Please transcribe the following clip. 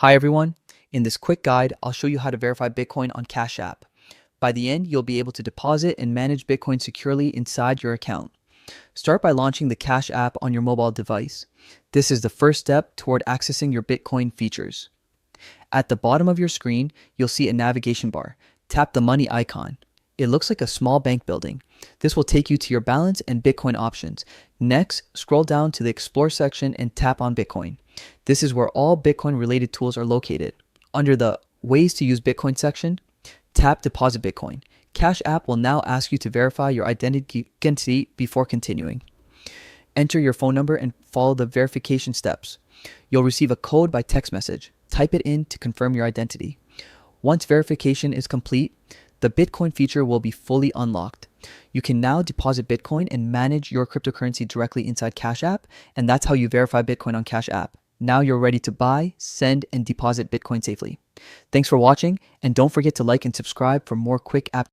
Hi everyone, in this quick guide, I'll show you how to verify Bitcoin on Cash App. By the end, you'll be able to deposit and manage Bitcoin securely inside your account. Start by launching the Cash App on your mobile device. This is the first step toward accessing your Bitcoin features. At the bottom of your screen, you'll see a navigation bar. Tap the money icon. It looks like a small bank building. This will take you to your balance and Bitcoin options. Next, scroll down to the Explore section and tap on Bitcoin. This is where all Bitcoin related tools are located. Under the Ways to Use Bitcoin section, tap Deposit Bitcoin. Cash App will now ask you to verify your identity before continuing. Enter your phone number and follow the verification steps. You'll receive a code by text message. Type it in to confirm your identity. Once verification is complete, the Bitcoin feature will be fully unlocked. You can now deposit Bitcoin and manage your cryptocurrency directly inside Cash App, and that's how you verify Bitcoin on Cash App. Now you're ready to buy, send, and deposit Bitcoin safely. Thanks for watching, and don't forget to like and subscribe for more quick app